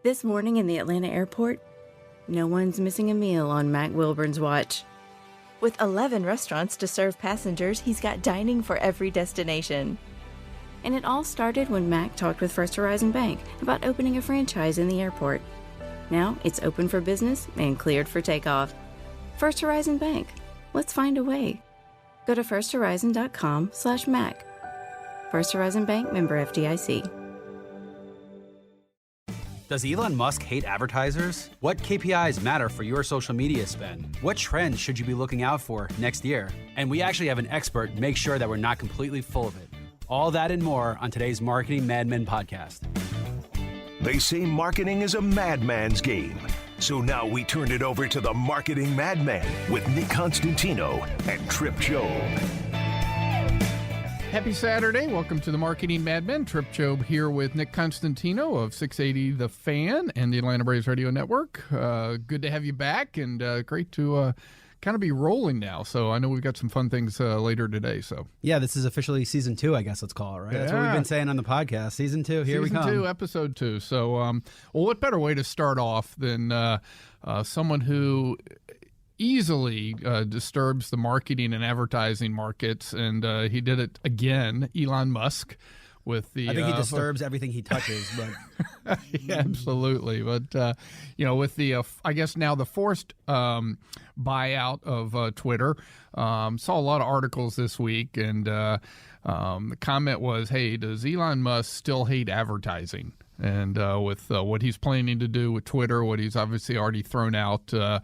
This morning in the Atlanta airport, no one's missing a meal on Mac Wilburn's watch. With 11 restaurants to serve passengers, he's got dining for every destination. And it all started when Mac talked with First Horizon Bank about opening a franchise in the airport. Now it's open for business and cleared for takeoff. First Horizon Bank. Let's find a way. Go to firsthorizon.com/Mac. First Horizon Bank, member FDIC. Does Elon Musk hate advertisers? What KPIs matter for your social media spend? What trends should you be looking out for next year? And we actually have an expert make sure that we're not completely full of it. All that and more on today's Marketing Madmen podcast. They say marketing is a madman's game. So now we turn it over to the Marketing Madmen with Nick Constantino and Trip Job. Happy Saturday. Welcome to the Marketing Madmen. Trip Job here with Nick Constantino of 680 The Fan and the Atlanta Braves Radio Network. Good to have you back, and great to kind of be rolling now. So I know we've got some fun things later today. So yeah, this is officially season 2, I guess let's call it, right? Yeah. That's what we've been saying on the podcast. Season 2, here we come. Season 2, episode 2. So, well, what better way to start off than someone who easily disturbs the marketing and advertising markets, and he did it again, Elon Musk, with the... I think he disturbs everything he touches, but... Yeah, absolutely. But, with the, I guess now the forced buyout of Twitter, saw a lot of articles this week, and the comment was, hey, does Elon Musk still hate advertising? And with what he's planning to do with Twitter, what he's obviously already thrown out the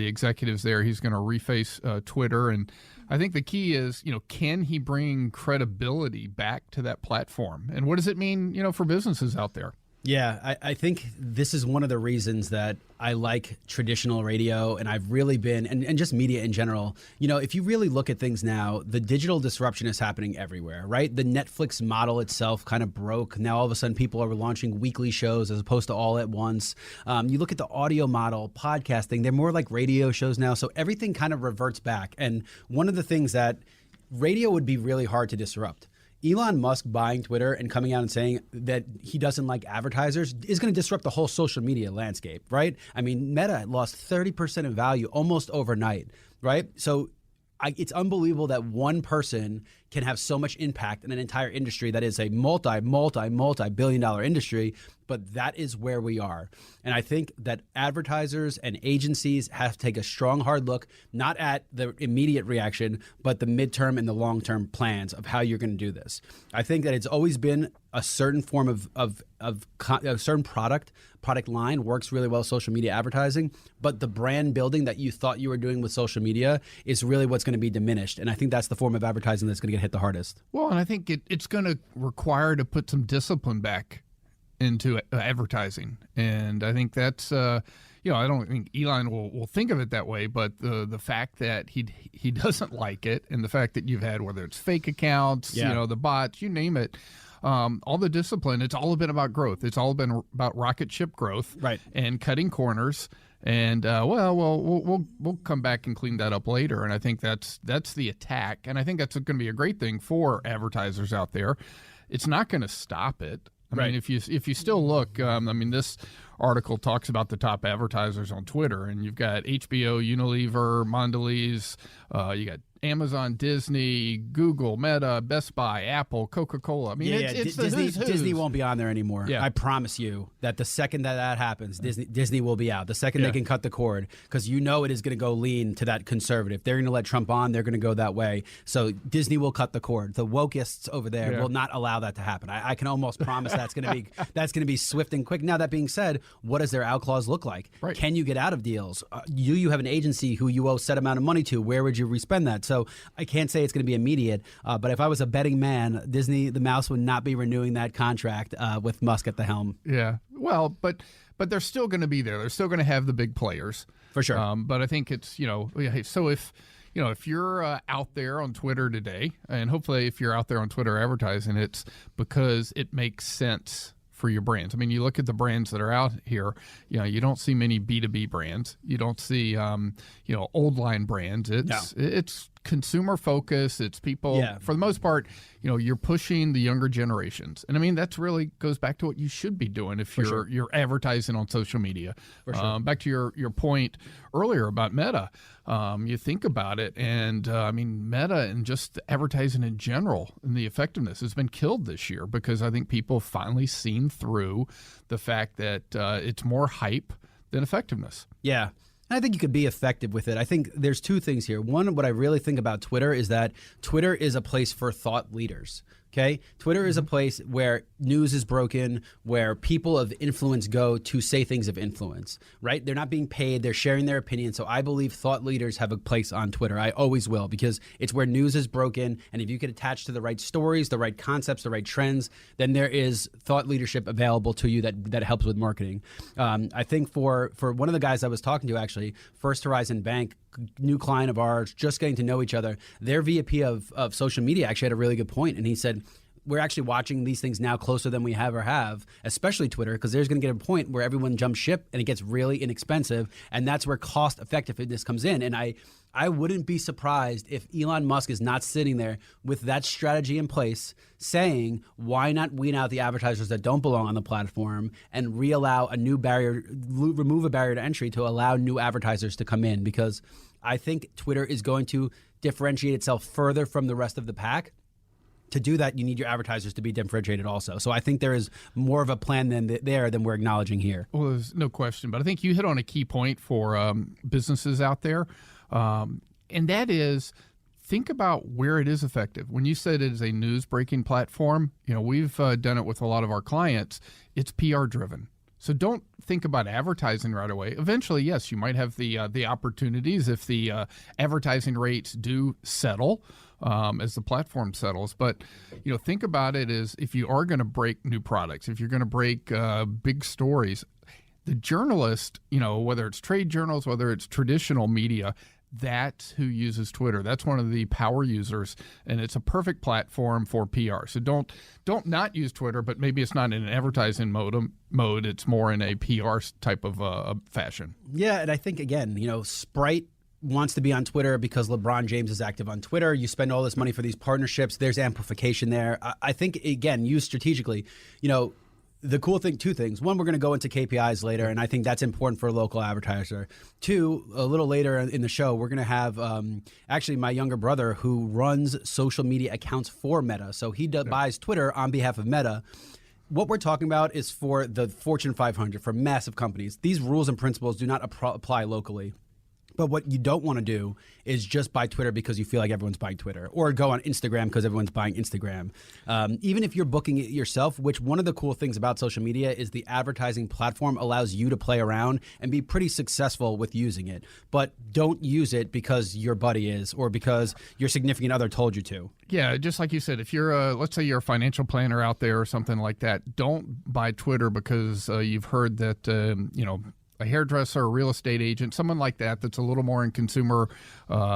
executives there, he's going to reface Twitter. And I think the key is, can he bring credibility back to that platform? And what does it mean, for businesses out there? Yeah, I think this is one of the reasons that I like traditional radio, and I've really been, and just media in general. If you really look at things now, the digital disruption is happening everywhere, right? The Netflix model itself kind of broke. Now all of a sudden people are launching weekly shows as opposed to all at once. You look at the audio model, podcasting, they're more like radio shows now. So everything kind of reverts back. And one of the things that radio would be really hard to disrupt. Elon Musk buying Twitter and coming out and saying that he doesn't like advertisers is going to disrupt the whole social media landscape, right? I mean, Meta lost 30% of value almost overnight, right? So it's unbelievable that one person can have so much impact in an entire industry that is a multi-billion-dollar industry, but that is where we are. And I think that advertisers and agencies have to take a strong, hard look, not at the immediate reaction, but the midterm and the long-term plans of how you're going to do this. I think that it's always been a certain form of a certain product line works really well, social media advertising, but the brand building that you thought you were doing with social media is really what's going to be diminished. And I think that's the form of advertising that's going to get hit the hardest. Well, and I think it's going to require to put some discipline back into advertising. And I think that's, I don't think Elon will think of it that way, but the fact that he doesn't like it, and the fact that you've had, whether it's fake accounts, the bots, you name it, all the discipline, it's all been about growth. It's all been about rocket ship growth, right, and cutting corners. And we'll come back and clean that up later. And I think that's the attack. And I think that's going to be a great thing for advertisers out there. It's not going to stop it. I mean, if you still look, this article talks about the top advertisers on Twitter, and you've got HBO, Unilever, Mondelez, you got Amazon, Disney, Google, Meta, Best Buy, Apple, Coca-Cola. I mean, it's Disney won't be on there anymore. Yeah. I promise you that the second that happens, Disney will be out. The second they can cut the cord, because it is going to go lean to that conservative. They're going to let Trump on. They're going to go that way. So Disney will cut the cord. The wokeists over there will not allow that to happen. I can almost promise that's going to be swift and quick. Now, that being said, what does their out clause look like? Right. Can you get out of deals? You have an agency who you owe a set amount of money to. Where would you respend that? So I can't say it's going to be immediate, but if I was a betting man, Disney, the mouse, would not be renewing that contract with Musk at the helm. Yeah, well, but they're still going to be there. They're still going to have the big players. For sure. But I think it's, so if you're out there on Twitter today, and hopefully if you're out there on Twitter advertising, it's because it makes sense for your brands. I mean, you look at the brands that are out here, you don't see many B2B brands. You don't see, old line brands. It's consumer focus. It's people, for the most part, you're pushing the younger generations. And I mean, that's really goes back to what you should be doing if you're advertising on social media. Back to your point earlier about Meta. You think about it, and I mean, Meta and just advertising in general and the effectiveness has been killed this year because I think people have finally seen through the fact that it's more hype than effectiveness. Yeah. And I think you could be effective with it. I think there's two things here. One, what I really think about Twitter is that Twitter is a place for thought leaders. Okay, Twitter is a place where news is broken, where people of influence go to say things of influence, right? They're not being paid, they're sharing their opinion. So I believe thought leaders have a place on Twitter. I always will, because it's where news is broken. And if you can attach to the right stories, the right concepts, the right trends, then there is thought leadership available to you that helps with marketing. I think for one of the guys I was talking to, actually, First Horizon Bank, new client of ours, just getting to know each other, their VP of social media actually had a really good point. And he said, we're actually watching these things now closer than we ever have, especially Twitter, because there's going to get a point where everyone jumps ship and it gets really inexpensive. And that's where cost effectiveness comes in. And I wouldn't be surprised if Elon Musk is not sitting there with that strategy in place saying, why not weed out the advertisers that don't belong on the platform and remove a barrier to entry to allow new advertisers to come in? Because I think Twitter is going to differentiate itself further from the rest of the pack. To do that, you need your advertisers to be differentiated also. So I think there is more of a plan than we're acknowledging here. Well, there's no question. But I think you hit on a key point for businesses out there. And that is, think about where it is effective. When you said it is a news-breaking platform, we've done it with a lot of our clients. It's PR-driven. So don't think about advertising right away. Eventually, yes, you might have the opportunities if the advertising rates do settle as the platform settles. But think about it as if you are going to break new products, if you're going to break big stories, the journalist, whether it's trade journals, whether it's traditional media, that's who uses Twitter. That's one of the power users, and it's a perfect platform for PR. So don't not use Twitter, but maybe it's not in an advertising mode. It's more in a PR type of fashion. Yeah, and I think, again, Sprite wants to be on Twitter because LeBron James is active on Twitter. You spend all this money for these partnerships. There's amplification there. I think, again, used strategically, the cool thing, two things. One, we're going to go into KPIs later, and I think that's important for a local advertiser. Two, a little later in the show, we're going to have actually my younger brother who runs social media accounts for Meta. So he buys Twitter on behalf of Meta. What we're talking about is for the Fortune 500, for massive companies. These rules and principles do not apply locally. But what you don't want to do is just buy Twitter because you feel like everyone's buying Twitter, or go on Instagram because everyone's buying Instagram. Even if you're booking it yourself, which one of the cool things about social media is the advertising platform allows you to play around and be pretty successful with using it. But don't use it because your buddy is, or because your significant other told you to. Yeah, just like you said, if you're let's say you're a financial planner out there or something like that, don't buy Twitter because you've heard that a hairdresser, a real estate agent, someone like that's a little more in consumer,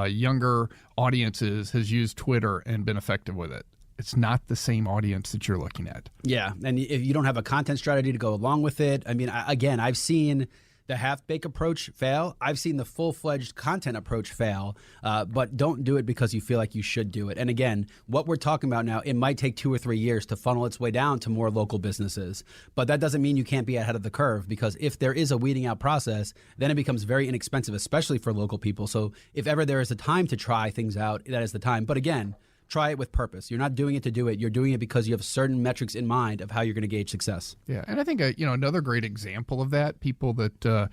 younger audiences has used Twitter and been effective with it. It's not the same audience that you're looking at. Yeah, and if you don't have a content strategy to go along with it, I mean, again, I've seen the half-baked approach fail. I've seen the full-fledged content approach fail, but don't do it because you feel like you should do it. And again, what we're talking about now, it might take 2 or 3 years to funnel its way down to more local businesses. But that doesn't mean you can't be ahead of the curve, because if there is a weeding out process, then it becomes very inexpensive, especially for local people. So if ever there is a time to try things out, that is the time. But again, try it with purpose. You're not doing it to do it. You're doing it because you have certain metrics in mind of how you're going to gauge success. Yeah, and I think another great example of that, people that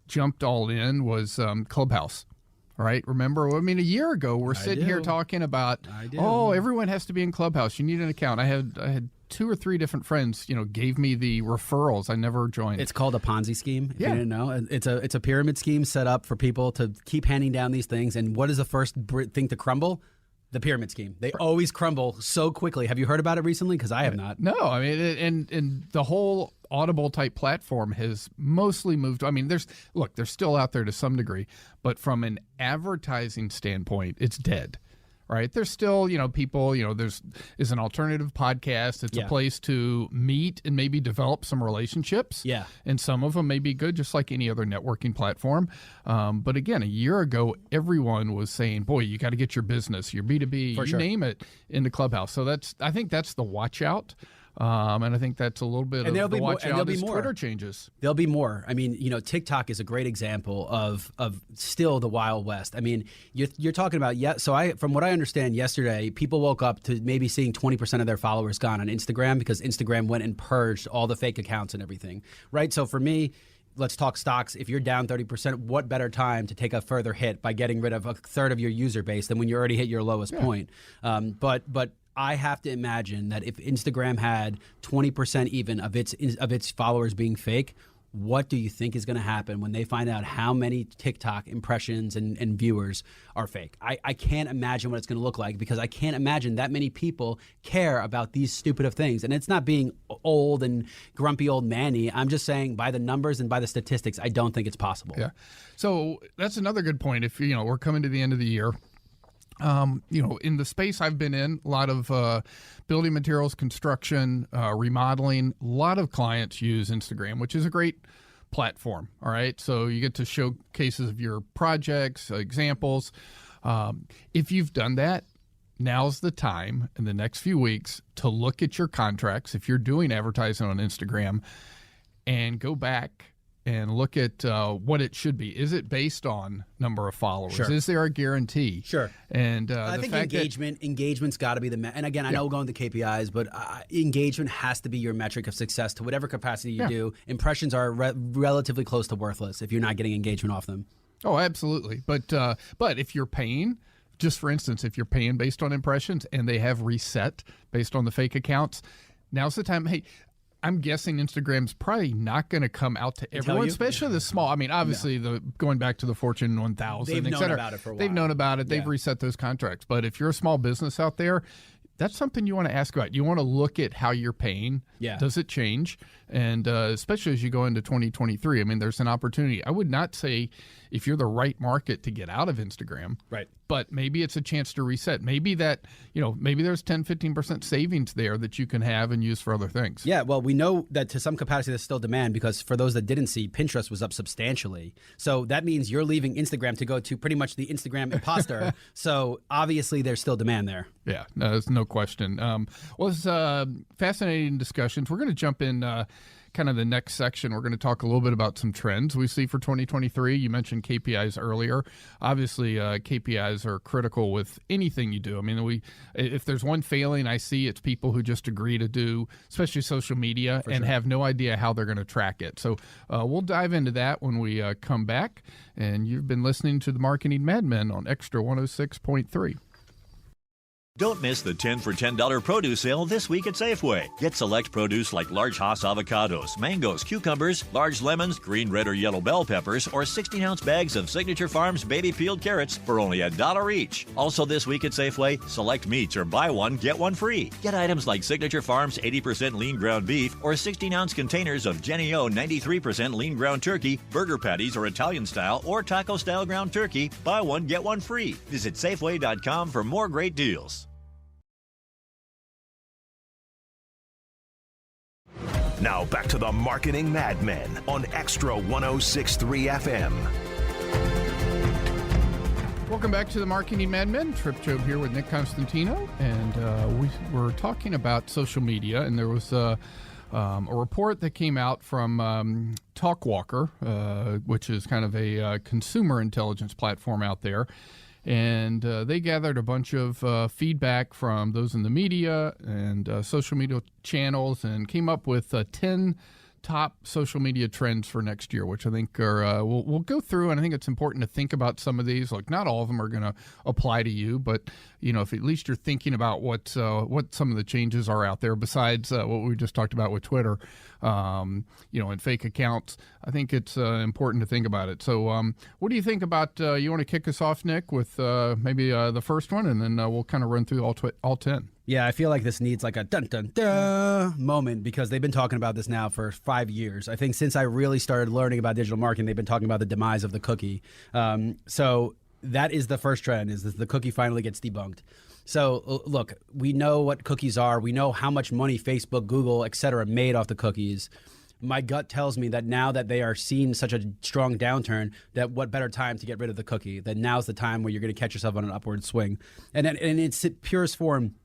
jumped all in, was Clubhouse. All right, remember? I mean, a year ago, we're sitting here talking about, everyone has to be in Clubhouse. You need an account. I had 2 or 3 different friends, gave me the referrals. I never joined. It's called a Ponzi scheme. If you didn't know, it's a pyramid scheme set up for people to keep handing down these things. And what is the first thing to crumble? The pyramid scheme. They always crumble so quickly. Have you heard about it recently? Because I have not. No, I mean, and the whole Audible type platform has mostly moved. I mean, they're still out there to some degree, but from an advertising standpoint, it's dead. right? There's still, people, there's is an alternative podcast. It's a place to meet and maybe develop some relationships. Yeah. And some of them may be good, just like any other networking platform. But again, a year ago, everyone was saying, boy, you got to get your business, your B2B, you name it, into Clubhouse. So I think that's the watch out. And I think that's a little bit of the watch out as Twitter changes. There'll be more. I mean, TikTok is a great example of still the Wild West. I mean, you're talking about, from what I understand yesterday, people woke up to maybe seeing 20% of their followers gone on Instagram because Instagram went and purged all the fake accounts and everything, right? So for me, let's talk stocks. If you're down 30%, what better time to take a further hit by getting rid of a third of your user base than when you already hit your lowest point? But I have to imagine that if Instagram had 20% even of its followers being fake, what do you think is going to happen when they find out how many TikTok impressions and viewers are fake? I can't imagine what it's going to look like, because I can't imagine that many people care about these stupid of things. And it's not being old and grumpy old Manny. I'm just saying, by the numbers and by the statistics, I don't think it's possible. Yeah. So that's another good point. If we're coming to the end of the year. In the space I've been in, a lot of building materials, construction, remodeling, a lot of clients use Instagram, which is a great platform. All right. So you get to show cases of your projects, examples. If you've done that, now's the time in the next few weeks to look at your contracts. If you're doing advertising on Instagram, and go back and look at what it should be. Is it based on number of followers? Sure. Is there a guarantee? Sure. And I think engagement's got to be and again, I know we're going to KPIs, but engagement has to be your metric of success to whatever capacity you do. Impressions are relatively close to worthless if you're not getting engagement off them. Oh, absolutely. But if you're paying, just for instance, if you're paying based on impressions and they have reset based on the fake accounts, now's the time. Hey, I'm guessing Instagram's probably not going to come out to everyone, especially the small. I mean, obviously, going back to the Fortune 1000, they've known about it for a while. They've known about it. They've reset those contracts. But if you're a small business out there, that's something you want to ask about. You want to look at how you're paying. Yeah. Does it change? And especially as you go into 2023, I mean, there's an opportunity. I would not say if you're the right market to get out of Instagram. Right. But maybe it's a chance to reset. Maybe maybe there's 10, 15% savings there that you can have and use for other things. Yeah, well, we know that to some capacity there's still demand, because for those that didn't see, Pinterest was up substantially. So that means you're leaving Instagram to go to pretty much the Instagram imposter. So obviously there's still demand there. Yeah, no, there's no question. Well, it's fascinating discussions. We're going to jump in kind of the next section. We're going to talk a little bit about some trends we see for 2023. You mentioned KPIs earlier. Obviously, KPIs are critical with anything you do. I mean, if there's one failing I see, it's people who just agree to do, especially social media, have no idea how they're going to track it. So we'll dive into that when we come back. And you've been listening to the Marketing Madmen on Extra 106.3. Don't miss the 10 for $10 produce sale this week at Safeway. Get select produce like large Hass avocados, mangoes, cucumbers, large lemons, green, red, or yellow bell peppers, or 16-ounce bags of Signature Farms baby peeled carrots for only $1 each. Also this week at Safeway, select meats or buy one, get one free. Get items like Signature Farms 80% lean ground beef or 16-ounce containers of Jenny O 93% lean ground turkey, burger patties or Italian style or taco style ground turkey. Buy one, get one free. Visit Safeway.com for more great deals. Now back to the Marketing Madmen on Extra 106.3 FM. Welcome back to the Marketing Madmen. Trip Job here with Nick Constantino, and we were talking about social media, and there was a report that came out from Talkwalker, which is kind of a consumer intelligence platform out there. And they gathered a bunch of feedback from those in the media and social media channels and came up with 10 top social media trends for next year, which I think are we'll go through. And I think it's important to think about some of these. Like, not all of them are going to apply to you, but if at least you're thinking about what some of the changes are out there besides what we just talked about with Twitter, and fake accounts. I think it's important to think about it. So what do you think about, you want to kick us off, Nick, with maybe the first one, and then we'll kind of run through all 10. Yeah, I feel like this needs like a dun-dun-dun moment, because they've been talking about this now for 5 years. I think since I really started learning about digital marketing, they've been talking about the demise of the cookie. So that is the first trend, is that the cookie finally gets debunked. So look, we know what cookies are. We know how much money Facebook, Google, et cetera, made off the cookies. My gut tells me that now that they are seeing such a strong downturn, that what better time to get rid of the cookie? That now's the time where you're going to catch yourself on an upward swing. And in its purest form,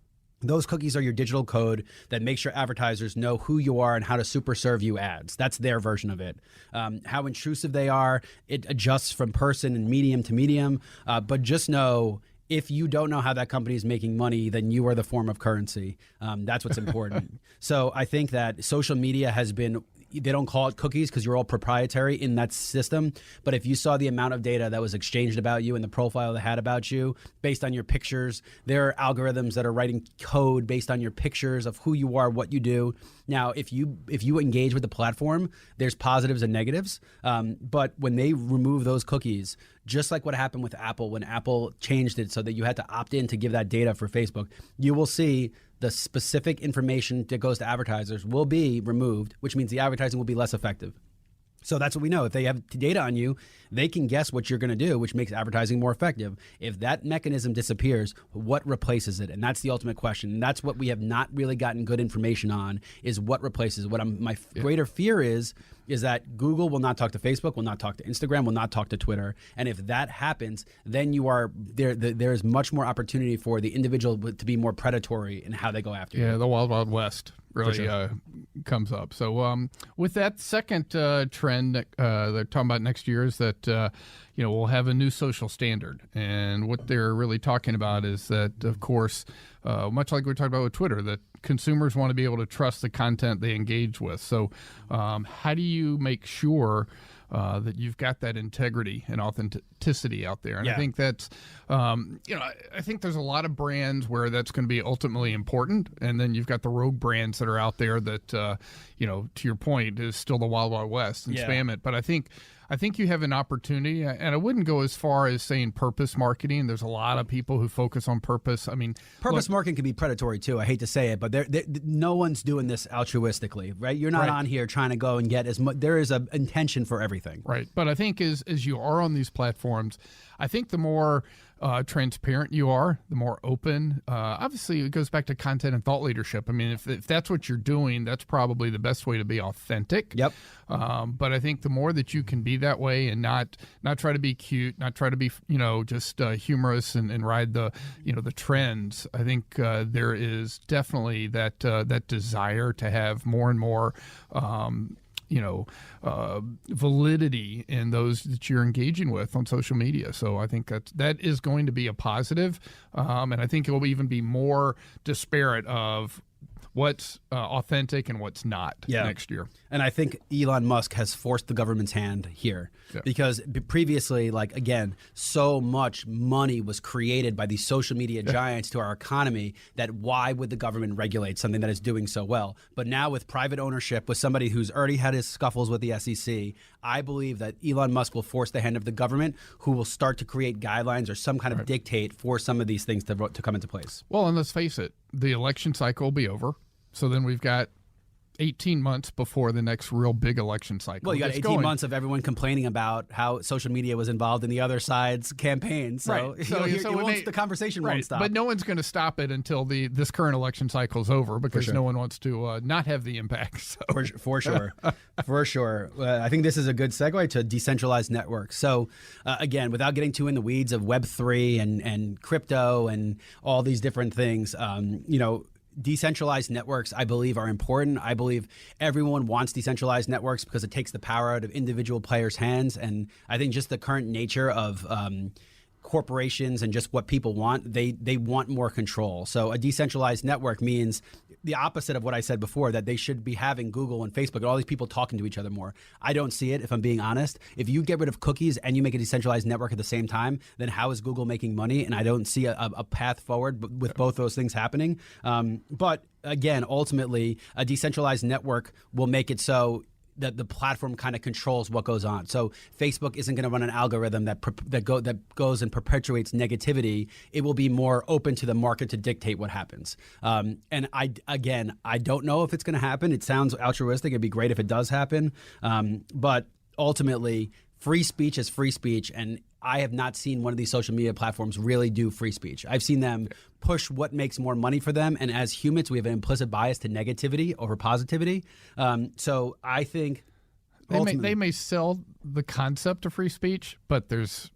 those cookies are your digital code that makes your advertisers know who you are and how to super serve you ads. That's their version of it. How intrusive they are, it adjusts from person and medium to medium. But just know, if you don't know how that company is making money, then you are the form of currency. That's what's important. So I think that social media has been, they don't call it cookies because you're all proprietary in that system. But if you saw the amount of data that was exchanged about you and the profile they had about you based on your pictures, there are algorithms that are writing code based on your pictures of who you are, what you do. Now, if you engage with the platform, there's positives and negatives. But when they remove those cookies, just like what happened with Apple, when Apple changed it so that you had to opt in to give that data for Facebook, you will see the specific information that goes to advertisers will be removed, which means the advertising will be less effective. So that's what we know. If they have data on you, they can guess what you're going to do, which makes advertising more effective. If that mechanism disappears, what replaces it? And that's the ultimate question. And that's what we have not really gotten good information on, is what replaces. My greater fear is that Google will not talk to Facebook, will not talk to Instagram, will not talk to Twitter. And if that happens, then you are there is much more opportunity for the individual to be more predatory in how they go after you. Yeah, the Wild Wild West really sure. Comes up. So with that second trend that they're talking about next year is that we'll have a new social standard. And what they're really talking about is that, of course, much like we talked about with Twitter, that consumers want to be able to trust the content they engage with. So how do you make sure that you've got that integrity and authenticity out there? And I think that's, I think there's a lot of brands where that's going to be ultimately important. And then you've got the rogue brands that are out there that, to your point, is still the Wild Wild West and spam it. But I think you have an opportunity, and I wouldn't go as far as saying purpose marketing. There's a lot of people who focus on purpose. I mean, purpose marketing can be predatory too. I hate to say it, but no one's doing this altruistically, right? You're not on here trying to go and get as much. There is an intention for everything, right? But I think as you are on these platforms, I think the more transparent you are, the more open. Obviously, it goes back to content and thought leadership. I mean, if that's what you're doing, that's probably the best way to be authentic. Yep. But I think the more that you can be that way and not try to be cute, not try to be just humorous and ride the the trends. I think there is definitely that desire to have more and more. Validity in those that you're engaging with on social media. So I think that is going to be a positive. And I think it will even be more disparate of what's authentic and what's not next year. And I think Elon Musk has forced the government's hand here because previously, again, so much money was created by these social media giants to our economy that why would the government regulate something that is doing so well? But now with private ownership, with somebody who's already had his scuffles with the SEC, I believe that Elon Musk will force the hand of the government, who will start to create guidelines or some kind of dictate for some of these things to come into place. Well, and let's face it, the election cycle will be over. So then we've got 18 months before the next real big election cycle. Well, you got 18 months of everyone complaining about how social media was involved in the other side's campaign. So, the conversation won't stop. But no one's going to stop it until this current election cycle is over because no one wants to not have the impact. So. For sure. For sure. I think this is a good segue to decentralized networks. So, again, without getting too in the weeds of Web3 and crypto and all these different things, decentralized networks, I believe, are important. I believe everyone wants decentralized networks because it takes the power out of individual players' hands. And I think just the current nature of corporations and just what people want, they want more control. So a decentralized network means the opposite of what I said before, that they should be having Google and Facebook and all these people talking to each other more. I don't see it, if I'm being honest. If you get rid of cookies and you make a decentralized network at the same time, then how is Google making money? And I don't see a path forward with both those things happening. But again, ultimately, a decentralized network will make it so that the platform kind of controls what goes on. So Facebook isn't going to run an algorithm that goes and perpetuates negativity. It will be more open to the market to dictate what happens. And I don't know if it's going to happen. It sounds altruistic. It'd be great if it does happen. But ultimately, free speech is free speech, and I have not seen one of these social media platforms really do free speech. I've seen them push what makes more money for them. And as humans, we have an implicit bias to negativity over positivity. So I think they may sell the concept of free speech, but there's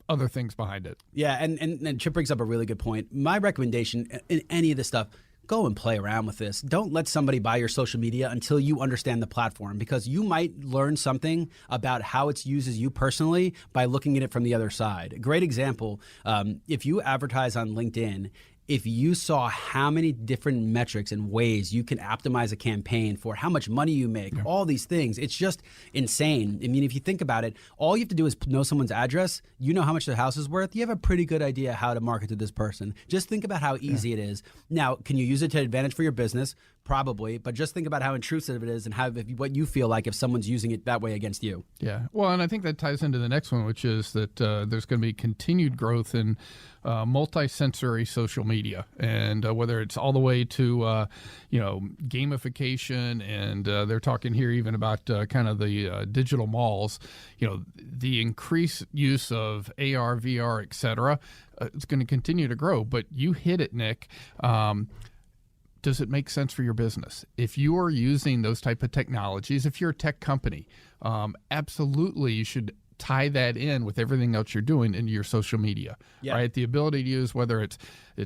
other things behind it. Yeah, and Chip brings up a really good point. My recommendation in any of this stuff, go and play around with this. Don't let somebody buy your social media until you understand the platform, because you might learn something about how it uses you personally by looking at it from the other side. A great example, if you advertise on LinkedIn, if you saw how many different metrics and ways you can optimize a campaign for how much money you make, all these things, it's just insane. I mean, if you think about it, all you have to do is know someone's address, you know how much their house is worth, you have a pretty good idea how to market to this person. Just think about how easy it is. Now, can you use it to advantage for your business? Probably, but just think about how intrusive it is and what you feel like if someone's using it that way against you. Yeah, well, and I think that ties into the next one, which is that there's going to be continued growth in multi-sensory social media, and whether it's all the way to gamification, and they're talking here even about kind of the digital malls. The increased use of AR, VR, etc. It's going to continue to grow. But you hit it, Nick. Does it make sense for your business? If you are using those type of technologies, if you're a tech company, absolutely you should tie that in with everything else you're doing into your social media, right? The ability to use, whether it's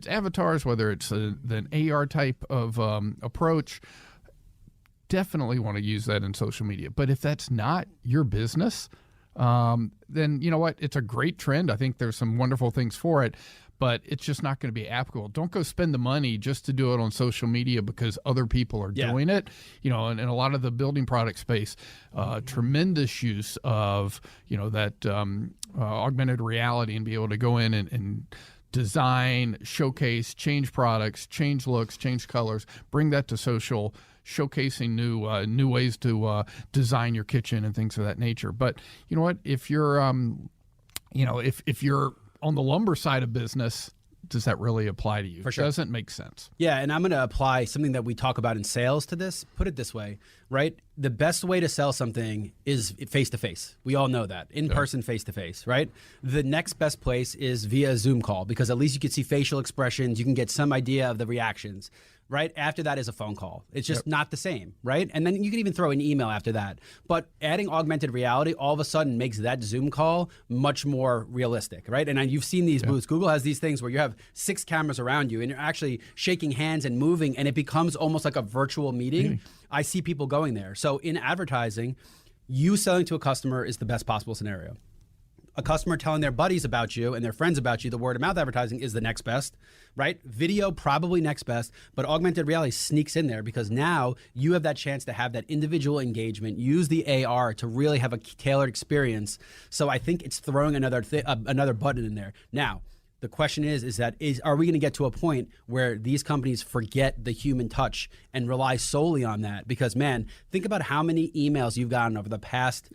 avatars, whether it's an AR type of approach, definitely want to use that in social media. But if that's not your business, then you know what? It's a great trend. I think there's some wonderful things for it, but it's just not going to be applicable. Don't go spend the money just to do it on social media because other people are doing it. And a lot of the building product space, tremendous use of, that augmented reality, and be able to go in and design, showcase, change products, change looks, change colors, bring that to social, showcasing new ways to design your kitchen and things of that nature. But you know what? If you're, if you're on the lumber side of business, does that really apply to you? For sure. It doesn't make sense. Yeah, and I'm going to apply something that we talk about in sales to this. Put it this way, right? The best way to sell something is face-to-face. We all know that. In-person, face-to-face, right? The next best place is via Zoom call, because at least you can see facial expressions. You can get some idea of the reactions. Right after that is a phone call. It's just not the same, right? And then you can even throw an email after that. But adding augmented reality all of a sudden makes that Zoom call much more realistic, right? And you've seen these booths. Google has these things where you have 6 cameras around you and you're actually shaking hands and moving, and it becomes almost like a virtual meeting. I see people going there. So in advertising, you selling to a customer is the best possible scenario. A customer telling their buddies about you and their friends about you, the word of mouth advertising is the next best, right? Video, probably next best, but augmented reality sneaks in there because now you have that chance to have that individual engagement, use the AR to really have a tailored experience. So I think it's throwing another button in there. Now, the question is are we going to get to a point where these companies forget the human touch and rely solely on that? Because, man, think about how many emails you've gotten over the past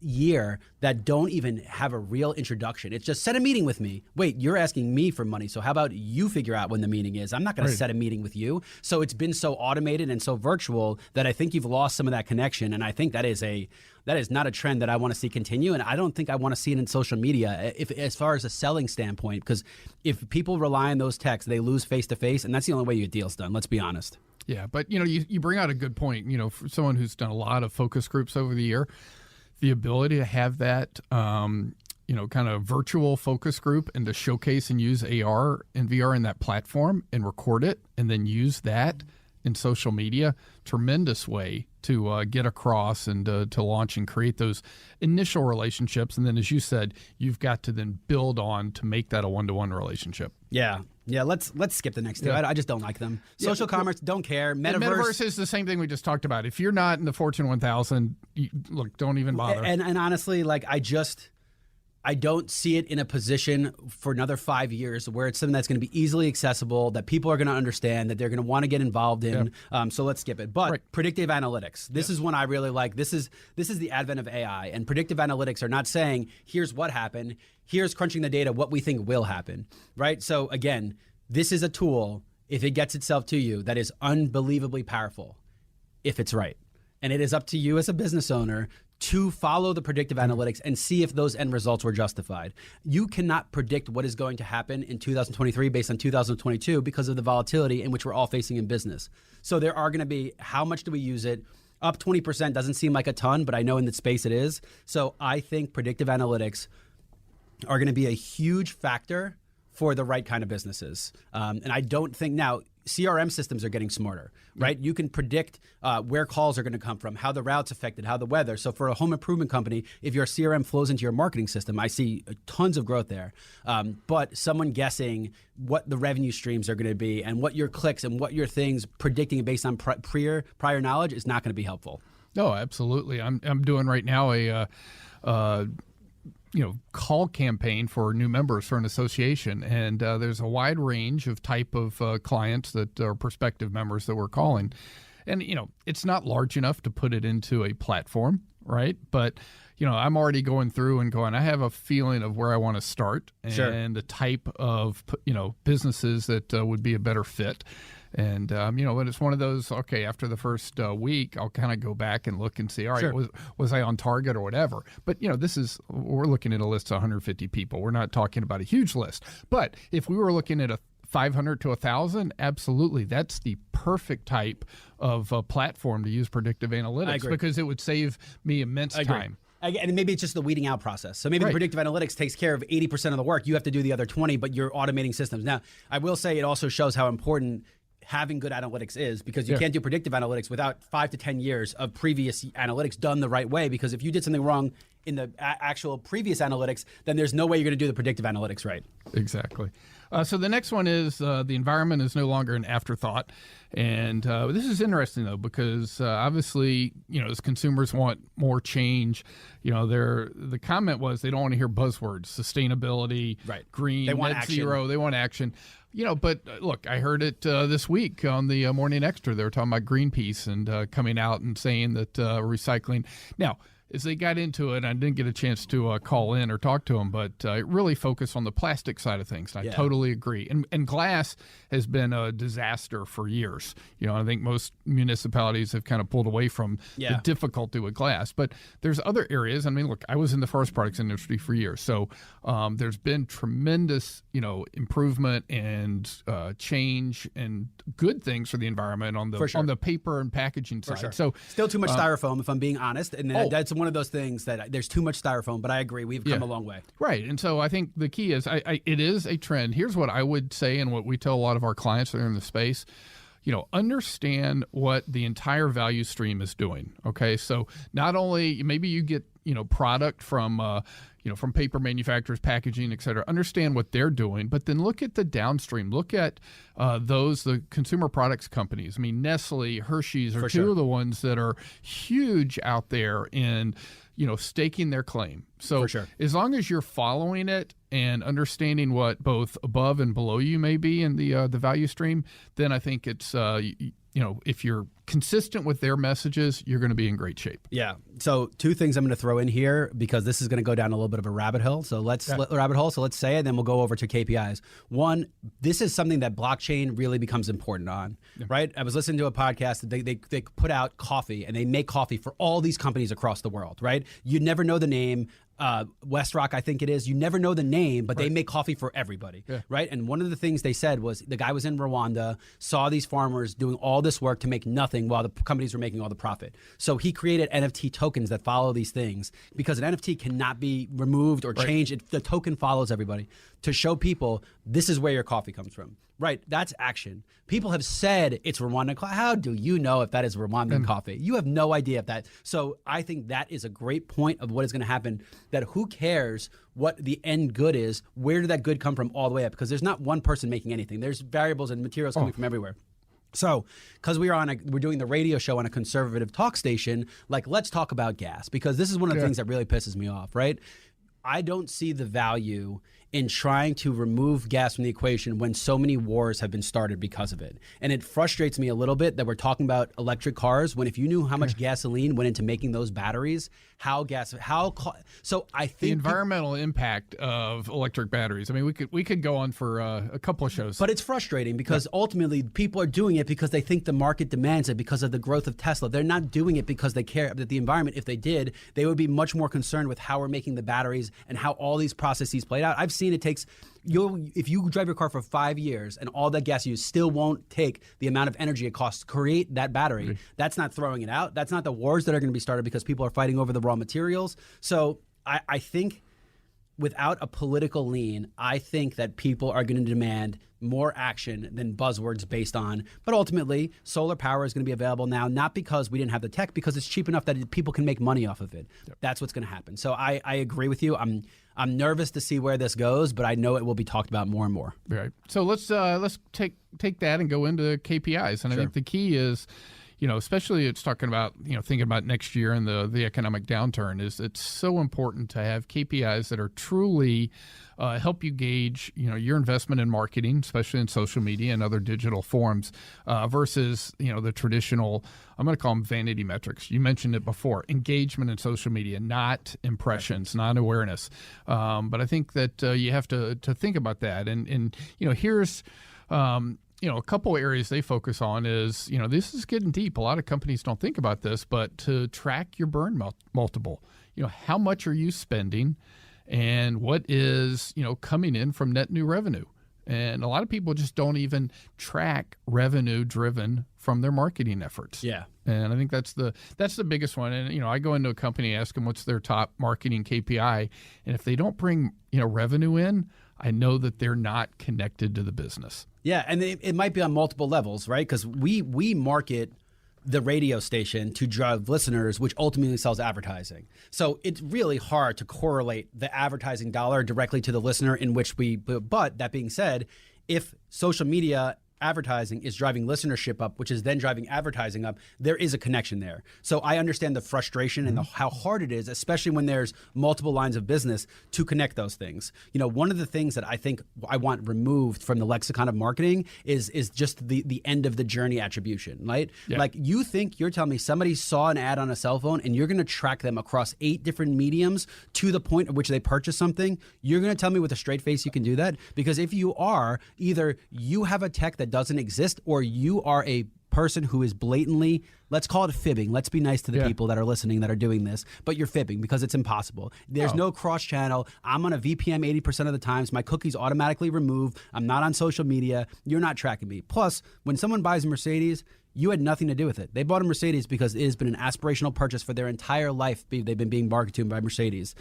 year that don't even have a real introduction. It's just set a meeting with me. Wait, you're asking me for money, so how about you figure out when the meeting is? I'm not going to set a meeting with you. So it's been so automated and so virtual that I think you've lost some of that connection, and I think that is not a trend that I want to see continue, and I don't think I want to see it in social media as far as a selling standpoint, because if people rely on those texts, they lose face-to-face, and that's the only way your deal's done. Let's be honest. Yeah, but you bring out a good point. For someone who's done a lot of focus groups over the year, the ability to have that, kind of virtual focus group and to showcase and use AR and VR in that platform and record it and then use that in social media, tremendous way to get across and to launch and create those initial relationships. And then, as you said, you've got to then build on to make that a one-to-one relationship. Yeah. Let's skip the next two. I just don't like them. Social commerce, don't care. Metaverse is the same thing we just talked about. If you're not in the Fortune 1000, look, don't even bother. And honestly, I don't see it in a position for another 5 years where it's something that's going to be easily accessible, that people are going to understand, that they're going to want to get involved in. So let's skip it. But predictive analytics, this is one I really like. This is the advent of AI, and predictive analytics are not saying, here's what happened, here's crunching the data, what we think will happen, right? So again, this is a tool, if it gets itself to you, that is unbelievably powerful if it's right. And it is up to you as a business owner to follow the predictive analytics and see if those end results were justified. You cannot predict what is going to happen in 2023 based on 2022 because of the volatility in which we're all facing in business. So there are going to be, how much do we use it? Up 20% doesn't seem like a ton, but I know in the space it is. So I think predictive analytics are going to be a huge factor for the right kind of businesses. And I don't think now, CRM systems are getting smarter, right? You can predict where calls are going to come from, how the route's affected, how the weather. So for a home improvement company, if your CRM flows into your marketing system, I see tons of growth there. But someone guessing what the revenue streams are going to be and what your clicks and what your things predicting based on prior knowledge is not going to be helpful. No, absolutely. I'm doing right now a call campaign for new members for an association, and there's a wide range of type of clients that are prospective members that we're calling, and it's not large enough to put it into a platform, right? But I'm already going through and going, I have a feeling of where I want to start and the type of businesses that would be a better fit. And, but it's one of those, okay, after the first week, I'll kind of go back and look and see, all right, was I on target or whatever? But, we're looking at a list of 150 people. We're not talking about a huge list. But if we were looking at a 500 to 1,000, absolutely. That's the perfect type of platform to use predictive analytics because it would save me immense time. And maybe it's just the weeding out process. So maybe the predictive analytics takes care of 80% of the work. You have to do the other 20, but you're automating systems. Now, I will say it also shows how important having good analytics is, because you can't do predictive analytics without 5 to 10 years of previous analytics done the right way. Because if you did something wrong in the actual previous analytics, then there's no way you're going to do the predictive analytics right. Exactly. So the next one is the environment is no longer an afterthought. And this is interesting, though, because obviously, as consumers want more change, the comment was they don't want to hear buzzwords, sustainability, green, they want net action. Zero. They want action. But look, I heard it this week on the Morning Extra. They were talking about Greenpeace and coming out and saying that recycling. Now, as they got into it, I didn't get a chance to call in or talk to them, but it really focused on the plastic side of things. And I totally agree. And glass has been a disaster for years. I think most municipalities have kind of pulled away from the difficulty with glass. But there's other areas. I mean, look, I was in the forest products industry for years. So there's been tremendous, improvement and change and good things for the environment on the paper and packaging side. So still too much styrofoam, if I'm being honest. And that's one of those things that there's too much styrofoam, but I agree. We've come a long way. Right. And so I think the key is it is a trend. Here's what I would say and what we tell a lot of our clients that are in the space. Understand what the entire value stream is doing. Okay. So not only maybe you get, product from, from paper manufacturers, packaging, et cetera, understand what they're doing, but then look at the downstream. Look at the consumer products companies. I mean, Nestle, Hershey's are two of the ones that are huge out there in, staking their claim. So as long as you're following it and understanding what both above and below you may be in the value stream, then I think it's, if you're consistent with their messages, you're going to be in great shape. Yeah. So two things I'm going to throw in here because this is going to go down a little bit of a rabbit hole. So let's say it, then we'll go over to KPIs. One, this is something that blockchain really becomes important on, right? I was listening to a podcast. They put out coffee and they make coffee for all these companies across the world, right? You never know the name. Westrock, I think it is. You never know the name, but they make coffee for everybody, right? And one of the things they said was the guy was in Rwanda, saw these farmers doing all this work to make nothing while the companies were making all the profit. So he created NFT tokens that follow these things because an NFT cannot be removed or changed. The token follows everybody to show people this is where your coffee comes from. Right, that's action. People have said it's Rwandan coffee. How do you know if that is Rwandan coffee? You have no idea if that. So I think that is a great point of what is going to happen, that who cares what the end good is? Where did that good come from all the way up? Because there's not one person making anything. There's variables and materials coming from everywhere. So, because we're doing the radio show on a conservative talk station, let's talk about gas, because this is one of the things that really pisses me off, right? I don't see the value in trying to remove gas from the equation when so many wars have been started because of it. And it frustrates me a little bit that we're talking about electric cars when if you knew how much gasoline went into making those batteries, so I think the environmental impact of electric batteries. I mean, we could go on for a couple of shows. But it's frustrating because ultimately people are doing it because they think the market demands it because of the growth of Tesla. They're not doing it because they care about the environment. If they did, they would be much more concerned with how we're making the batteries and how all these processes played out. I've seen it takes if you drive your car for 5 years and all that gas you use still won't take the amount of energy it costs to create that battery, that's not throwing it out. That's not the wars that are going to be started because people are fighting over the raw materials. So I think without a political lean, I think that people are going to demand more action than buzzwords based on. But ultimately, solar power is going to be available now, not because we didn't have the tech, because it's cheap enough that people can make money off of it. Yep. That's what's going to happen. So I agree with you. I'm nervous to see where this goes, but I know it will be talked about more and more. Right. So let's take that and go into KPIs. And I think the key is, especially it's talking about, thinking about next year and the economic downturn, is it's so important to have KPIs that are truly help you gauge, your investment in marketing, especially in social media and other digital forms, versus, the traditional, I'm going to call them vanity metrics. You mentioned it before, engagement in social media, not impressions, not awareness. But I think that you have to think about that. And here's a couple areas they focus on is, this is getting deep. A lot of companies don't think about this, but to track your burn multiple, how much are you spending and what is, coming in from net new revenue? And a lot of people just don't even track revenue driven from their marketing efforts. Yeah. And I think that's the biggest one. And, I go into a company, ask them what's their top marketing KPI. And if they don't bring, revenue in, I know that they're not connected to the business. Yeah, and it might be on multiple levels, right? Because we market the radio station to drive listeners, which ultimately sells advertising. So it's really hard to correlate the advertising dollar directly to the listener but that being said, if social media advertising is driving listenership up, which is then driving advertising up, there is a connection there. So I understand the frustration and how hard it is, especially when there's multiple lines of business, to connect those things. One of the things that I think I want removed from the lexicon of marketing is just the end of the journey attribution, right? Yeah. Like you're telling me somebody saw an ad on a cell phone and you're going to track them across 8 different mediums to the point at which they purchase something. You're going to tell me with a straight face you can do that? Because if you are, either you have a tech that doesn't exist or you are a person who is blatantly, let's call it fibbing. Let's be nice to the people that are listening that are doing this, but you're fibbing because it's impossible. There's no cross channel. I'm on a VPN 80% of the times. My cookies automatically remove. I'm not on social media. You're not tracking me. Plus, when someone buys a Mercedes, you had nothing to do with it. They bought a Mercedes because it has been an aspirational purchase for their entire life. They've been being marketed to by Mercedes.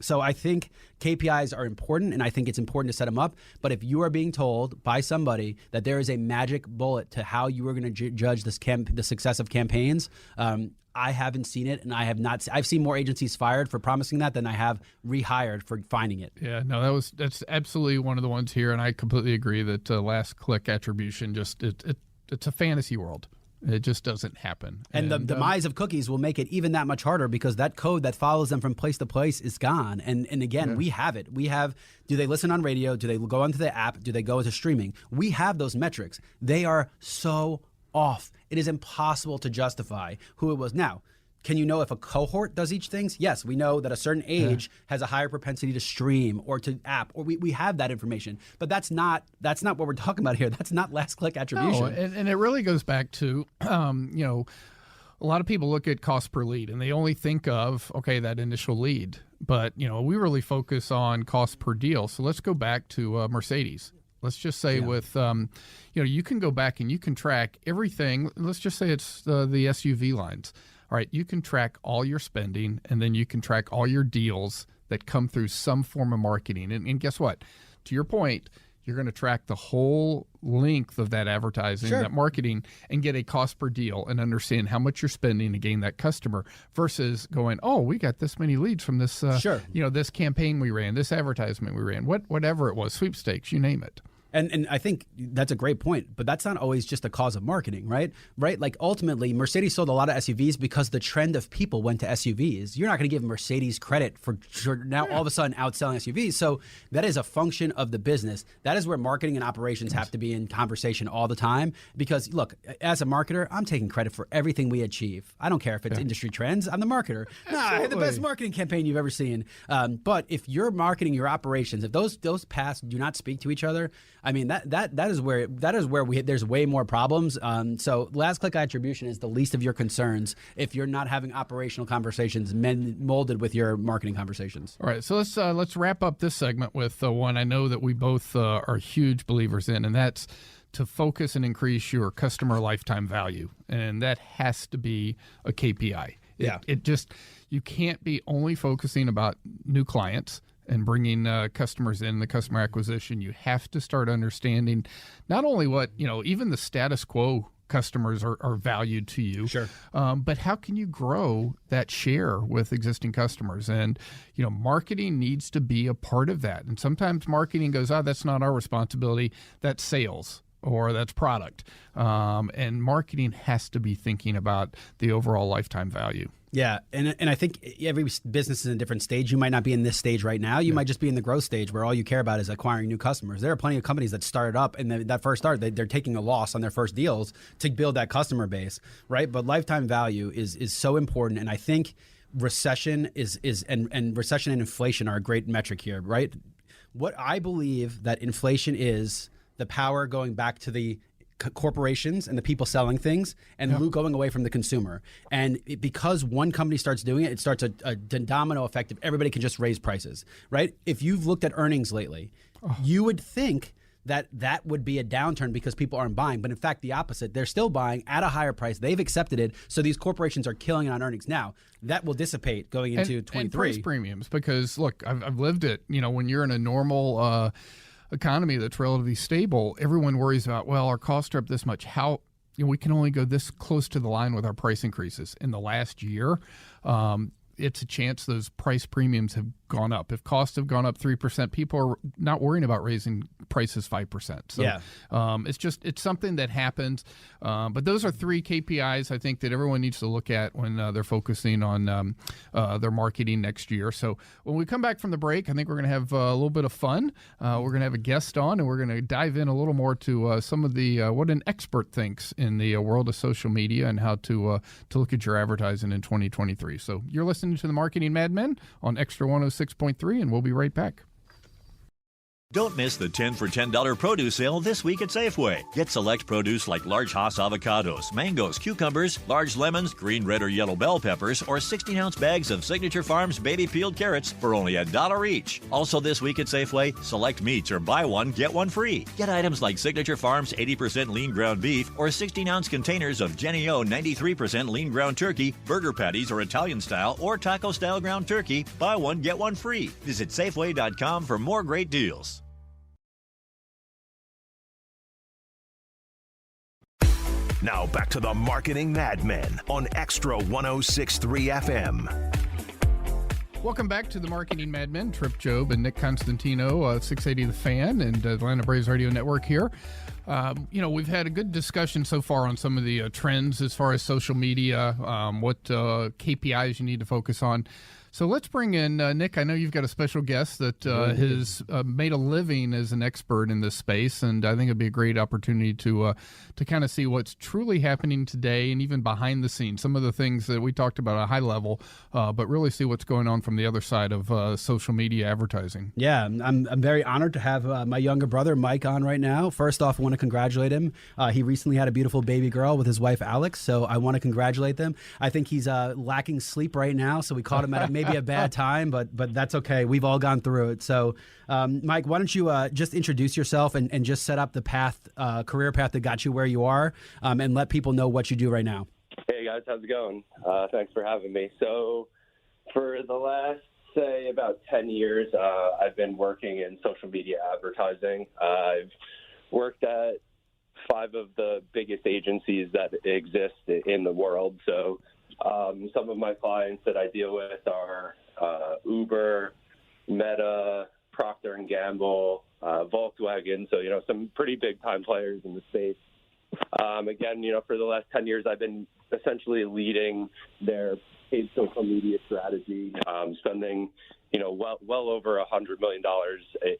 So I think KPIs are important, and I think it's important to set them up. But if you are being told by somebody that there is a magic bullet to how you are going to judge the success of campaigns, I haven't seen it, and I have not. I've seen more agencies fired for promising that than I have rehired for finding it. Yeah, no, that's absolutely one of the ones here, and I completely agree that last click attribution it's a fantasy world. It just doesn't happen. And the demise of cookies will make it even that much harder because that code that follows them from place to place is gone. And again, we have it. Do they listen on radio? Do they go onto the app? Do they go into streaming? We have those metrics. They are so off. It is impossible to justify who it was. Now, can you know if a cohort does each thing? Yes, we know that a certain age has a higher propensity to stream or to app, or we have that information. But that's not what we're talking about here. That's not last click attribution. No, and it really goes back to, a lot of people look at cost per lead and they only think of, that initial lead. But, we really focus on cost per deal. So let's go back to Mercedes. Let's just say with, you can go back and you can track everything. Let's just say it's the SUV lines. All right, you can track all your spending, and then you can track all your deals that come through some form of marketing. And guess what? To your point, you're going to track the whole length of that advertising, that marketing, and get a cost per deal and understand how much you're spending to gain that customer versus going, we got this many leads from this, this campaign we ran, this advertisement we ran, whatever it was, sweepstakes, you name it. And I think that's a great point, but that's not always just a cause of marketing, right? Right? Like ultimately, Mercedes sold a lot of SUVs because the trend of people went to SUVs. You're not going to give Mercedes credit for now all of a sudden outselling SUVs. So that is a function of the business. That is where marketing and operations have to be in conversation all the time. Because look, as a marketer, I'm taking credit for everything we achieve. I don't care if it's industry trends. I'm the marketer. I had the best marketing campaign you've ever seen. But if you're marketing your operations, if those paths do not speak to each other, I mean, that is where there's way more problems. So last click attribution is the least of your concerns if you're not having operational conversations molded with your marketing conversations. All right, so let's wrap up this segment with one I know that we both are huge believers in, and that's to focus and increase your customer lifetime value, and that has to be a KPI. It just, you can't be only focusing about new clients and bringing customers in, the customer acquisition. You have to start understanding not only what, even the status quo customers are valued to you, sure, but how can you grow that share with existing customers? And, marketing needs to be a part of that. And sometimes marketing goes, that's not our responsibility. That's sales, or that's product. And marketing has to be thinking about the overall lifetime value. Yeah, and I think every business is in a different stage. You might not be in this stage right now. You might just be in the growth stage where all you care about is acquiring new customers. There are plenty of companies that started up, and that first start, they're taking a loss on their first deals to build that customer base, right? But lifetime value is so important, and I think recession and recession and inflation are a great metric here, right? What I believe that inflation is the power going back to the corporations and the people selling things and going away from the consumer. And because one company starts doing it, it starts a domino effect if everybody can just raise prices, right? If you've looked at earnings lately, you would think that would be a downturn because people aren't buying. But in fact, the opposite. They're still buying at a higher price. They've accepted it. So these corporations are killing it on earnings. Now, that will dissipate going into 23. And price premiums, because look, I've lived it. When you're in a normal economy that's relatively stable, everyone worries about, well, our costs are up this much. How we can only go this close to the line with our price increases. In the last year, it's a chance those price premiums have gone up. If costs have gone up 3%, people are not worrying about raising prices 5%. So it's something that happens. But those are three KPIs I think that everyone needs to look at when they're focusing on their marketing next year. So when we come back from the break, I think we're going to have a little bit of fun. We're going to have a guest on, and we're going to dive in a little more to some of the what an expert thinks in the world of social media and how to look at your advertising in 2023. So you're listening to the Marketing Madmen on Extra 106.3, and we'll be right back. Don't miss the 10 for $10 produce sale this week at Safeway. Get select produce like large Hass avocados, mangoes, cucumbers, large lemons, green, red, or yellow bell peppers, or 16-ounce bags of Signature Farms baby peeled carrots for only $1 each. Also this week at Safeway, select meats or buy one, get one free. Get items like Signature Farms 80% lean ground beef or 16-ounce containers of Jenny O 93% lean ground turkey, burger patties or Italian style or taco style ground turkey. Buy one, get one free. Visit Safeway.com for more great deals. Now back to the Marketing Madmen on Extra 106.3 FM. Welcome back to the Marketing Madmen. Trip Job and Nick Constantino, 680 The Fan and Atlanta Braves Radio Network here. We've had a good discussion so far on some of the trends as far as social media, what KPIs you need to focus on. So let's bring in Nick. I know you've got a special guest that has made a living as an expert in this space, and I think it'd be a great opportunity to kind of see what's truly happening today and even behind the scenes, some of the things that we talked about at a high level, but really see what's going on from the other side of social media advertising. Yeah, I'm very honored to have my younger brother, Mike, on right now. First off, I want to congratulate him. He recently had a beautiful baby girl with his wife, Alex, so I want to congratulate them. I think he's lacking sleep right now, so we caught him at maybe a bad time, but that's okay. We've all gone through it. So, Mike, why don't you just introduce yourself and just set up the career path that got you where you are, and let people know what you do right now. Hey, guys. How's it going? Thanks for having me. So for the last, say, about 10 years, I've been working in social media advertising. I've worked at 5 of the biggest agencies that exist in the world. So some of my clients that I deal with are Uber, Meta, Procter & Gamble, Volkswagen. So, some pretty big time players in the space. Again, for the last 10 years, I've been essentially leading their paid social media strategy, spending, well over $100 million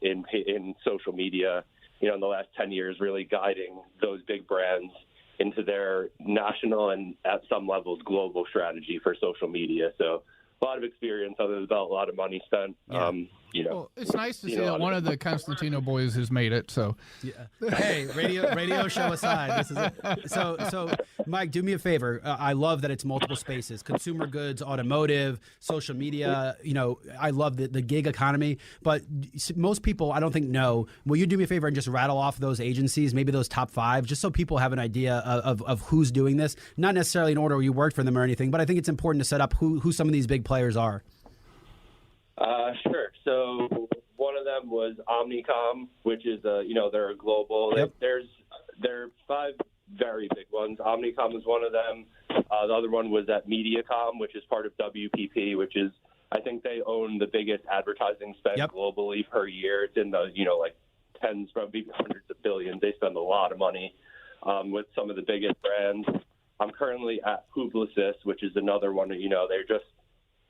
in social media, in the last 10 years, really guiding those big brands into their national and at some levels global strategy for social media. So a lot of experience under the belt, a lot of money spent. Yeah. Well, it's nice to see that one of the Constantino boys has made it. So, Hey, radio show aside, this is it. So, Mike, do me a favor. I love that it's multiple spaces: consumer goods, automotive, social media. I love the gig economy. But most people, I don't think, know. Will you do me a favor and just rattle off those agencies, maybe those top 5, just so people have an idea of who's doing this? Not necessarily in order you worked for them or anything, but I think it's important to set up who some of these big players are. Sure. So one of them was Omnicom, which is they're a global. Yep. There are 5 very big ones. Omnicom is one of them. The other one was at Mediacom, which is part of WPP, which is, I think they own the biggest advertising spend globally per year. It's in the tens, probably hundreds of billions. They spend a lot of money with some of the biggest brands. I'm currently at Publicis, which is another one. They're just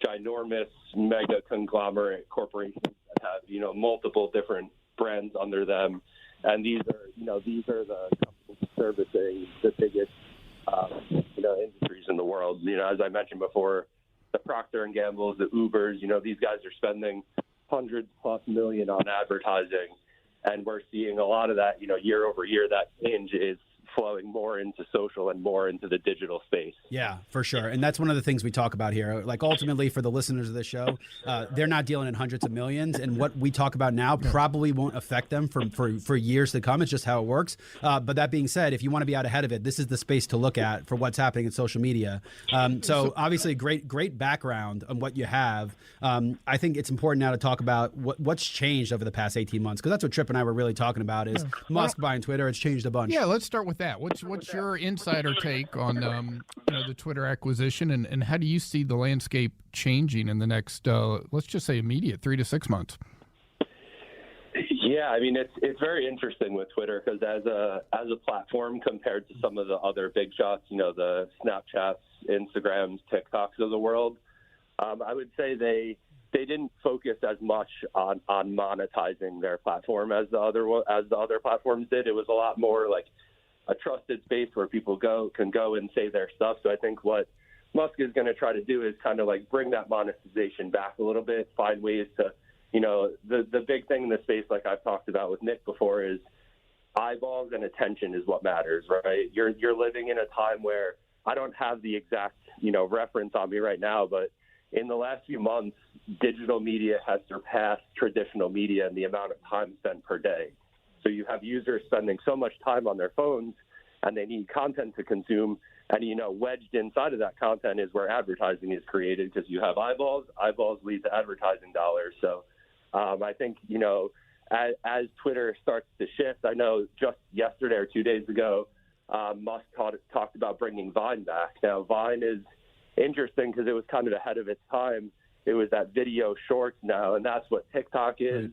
ginormous mega conglomerate corporations that have multiple different brands under them, and these are the companies servicing the biggest industries in the world. As I mentioned before, the Procter and Gamble's, the Ubers, these guys are spending hundreds plus million on advertising, and we're seeing a lot of that. Year over year, that change is flowing more into social and more into the digital space. Yeah, for sure. And that's one of the things we talk about here. Like, ultimately, for the listeners of the show, they're not dealing in hundreds of millions. And what we talk about now probably won't affect them for years to come. It's just how it works. But that being said, if you want to be out ahead of it, this is the space to look at for what's happening in social media. So obviously, great background on what you have. I think it's important now to talk about what's changed over the past 18 months, because that's what Tripp and I were really talking about is Musk buying Twitter. It's changed a bunch. Yeah, let's start with that. What's your insider take on the Twitter acquisition, and how do you see the landscape changing in the next let's just say immediate 3 to 6 months? Yeah, I mean it's very interesting with Twitter because as a platform compared to some of the other big shots, the Snapchats, Instagrams, TikToks of the world, I would say they didn't focus as much on monetizing their platform as the other platforms did. It was a lot more like a trusted space where people can go and say their stuff. So I think what Musk is going to try to do is kind of like bring that monetization back a little bit, find ways to, the big thing in the space, like I've talked about with Nick before, is eyeballs and attention is what matters, right? You're living in a time where I don't have the exact, reference on me right now, but in the last few months, digital media has surpassed traditional media in the amount of time spent per day. So you have users spending so much time on their phones, and they need content to consume. And, wedged inside of that content is where advertising is created, because you have eyeballs. Eyeballs lead to advertising dollars. So I think, as Twitter starts to shift, I know just yesterday or 2 days ago, Musk talked about bringing Vine back. Now, Vine is interesting because it was kind of ahead of its time. It was that video shorts now, and that's what TikTok is.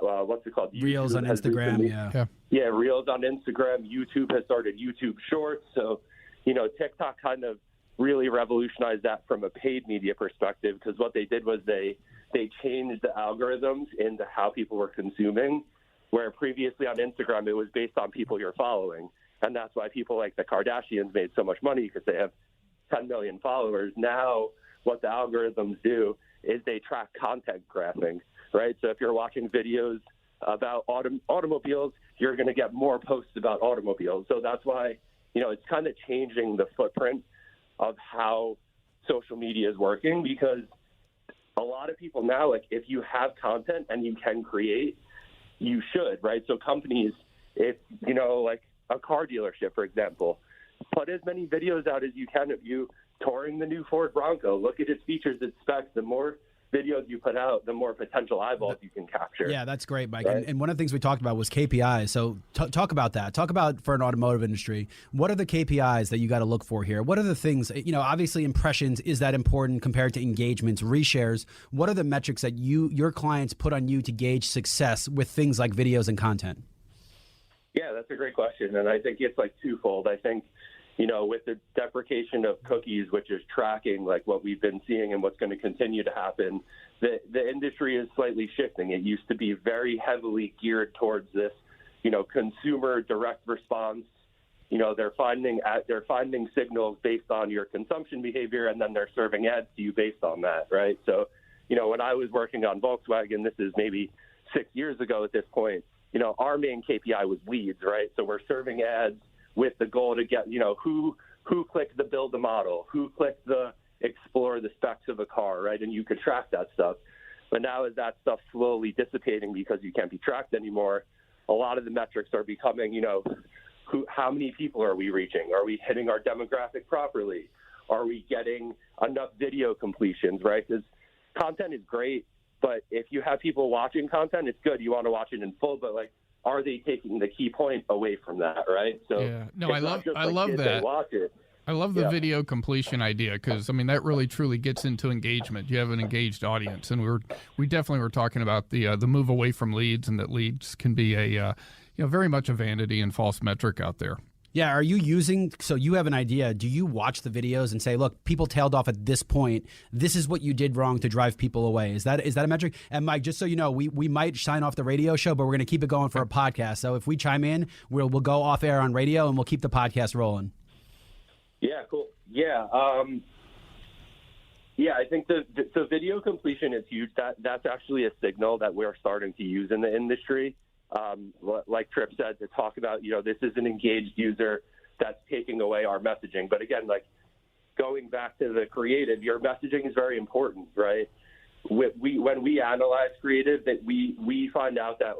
What's it called? Reels on Instagram, Yeah, Reels on Instagram. YouTube has started YouTube Shorts. So, TikTok kind of really revolutionized that from a paid media perspective, because what they did was they changed the algorithms into how people were consuming, where previously on Instagram it was based on people you're following. And that's why people like the Kardashians made so much money, because they have 10 million followers. Now what the algorithms do is they track content graphing. Right. So if you're watching videos about automobiles, you're going to get more posts about automobiles. So that's why, it's kind of changing the footprint of how social media is working, because a lot of people now, like, if you have content and you can create, you should. Right. So companies, if, like a car dealership, for example, put as many videos out as you can of you touring the new Ford Bronco. Look at its features, its specs. The more videos you put out, the more potential eyeballs you can capture. Yeah, that's great, Mike. Right? And one of the things we talked about was KPIs. So talk about that. Talk about, for an automotive industry, what are the KPIs that you got to look for here? What are the things, obviously impressions, is that important compared to engagements, reshares? What are the metrics that your clients put on you to gauge success with things like videos and content? Yeah, that's a great question. And I think it's like twofold. I think, with the deprecation of cookies, which is tracking like what we've been seeing and what's going to continue to happen, the industry is slightly shifting. It used to be very heavily geared towards this, consumer direct response. They're finding signals based on your consumption behavior, and then they're serving ads to you based on that, right? So, when I was working on Volkswagen, this is maybe 6 years ago at this point, our main KPI was leads, right? So we're serving ads with the goal to get, who clicked the build the model, who clicked the explore the specs of a car, right? And you could track that stuff. But now as that stuff slowly dissipating because you can't be tracked anymore, a lot of the metrics are becoming, how many people are we reaching? Are we hitting our demographic properly? Are we getting enough video completions, right? Because content is great, but if you have people watching content, it's good. You want to watch it in full, but are they taking the key point away from that, right? So yeah, no, I love that. Watch it. I love the video completion idea because that really truly gets into engagement. You have an engaged audience, and we definitely were talking about the move away from leads, and that leads can be a very much a vanity and false metric out there. Yeah, are you so you have an idea, do you watch the videos and say, look, people tailed off at this point, this is what you did wrong to drive people away? Is that a metric? And Mike, just so you know, we might sign off the radio show, but we're going to keep it going for a podcast. So if we chime in, we'll go off air on radio and we'll keep the podcast rolling. Yeah, cool. Yeah. I think the video completion is huge. That's actually a signal that we're starting to use in the industry. Like Tripp said, to talk about, this is an engaged user that's taking away our messaging. But again, going back to the creative, your messaging is very important, right? When we analyze creative, that we find out that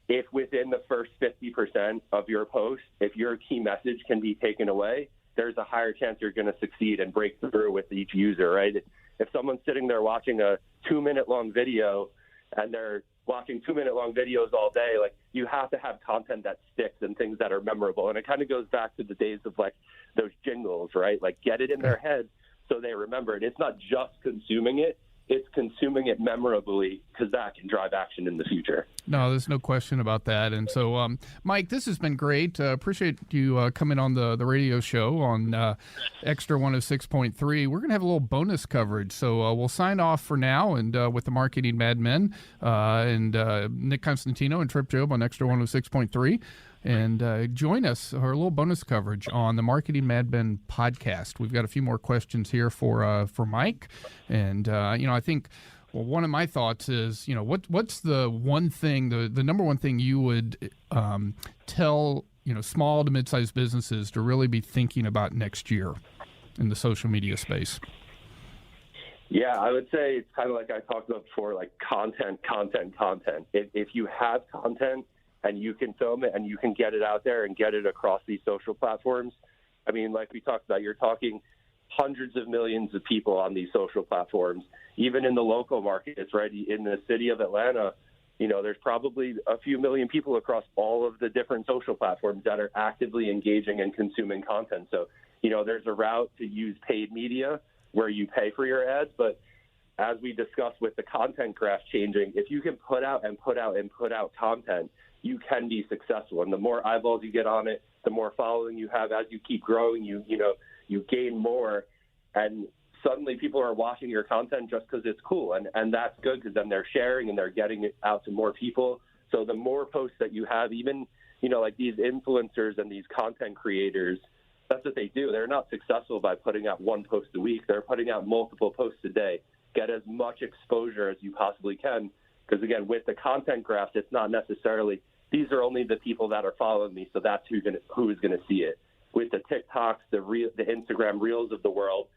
if within the first 50% of your post, if your key message can be taken away, there's a higher chance you're going to succeed and break through with each user, right? If someone's sitting there watching a 2-minute long video and they're watching 2-minute long videos all day, you have to have content that sticks and things that are memorable. And it kind of goes back to the days of those jingles, right? Get it in their head so they remember it. It's not just consuming it, it's consuming it memorably, because that can drive action in the future. No, there's no question about that. And so, Mike, this has been great. Appreciate you coming on the radio show on Extra 106.3. We're going to have a little bonus coverage. So we'll sign off for now, and with the Marketing Madmen and Nick Constantino and Tripp Job on Extra 106.3. And join us for a little bonus coverage on the Marketing Madmen podcast. We've got a few more questions here for Mike. And, I think, one of my thoughts is, what's the one thing, the number one thing you would tell, small to mid-sized businesses to really be thinking about next year in the social media space? Yeah, I would say it's kind of like I talked about before, content. If you have content, and you can film it and you can get it out there and get it across these social platforms. I mean, like we talked about, you're talking hundreds of millions of people on these social platforms, even in the local markets, right? In the city of Atlanta, there's probably a few million people across all of the different social platforms that are actively engaging and consuming content. So, there's a route to use paid media where you pay for your ads, but as we discussed with the content graph changing, if you can put out content, you can be successful. And the more eyeballs you get on it, the more following you have. As you keep growing, you gain more. And suddenly people are watching your content just because it's cool. And that's good, because then they're sharing and they're getting it out to more people. So the more posts that you have, even, these influencers and these content creators, that's what they do. They're not successful by putting out one post a week. They're putting out multiple posts a day. Get as much exposure as you possibly can. Because, again, with the content graphs, it's not necessarily these are only the people that are following me, so that's who is going to see it. With the TikToks, the Instagram Reels of the world,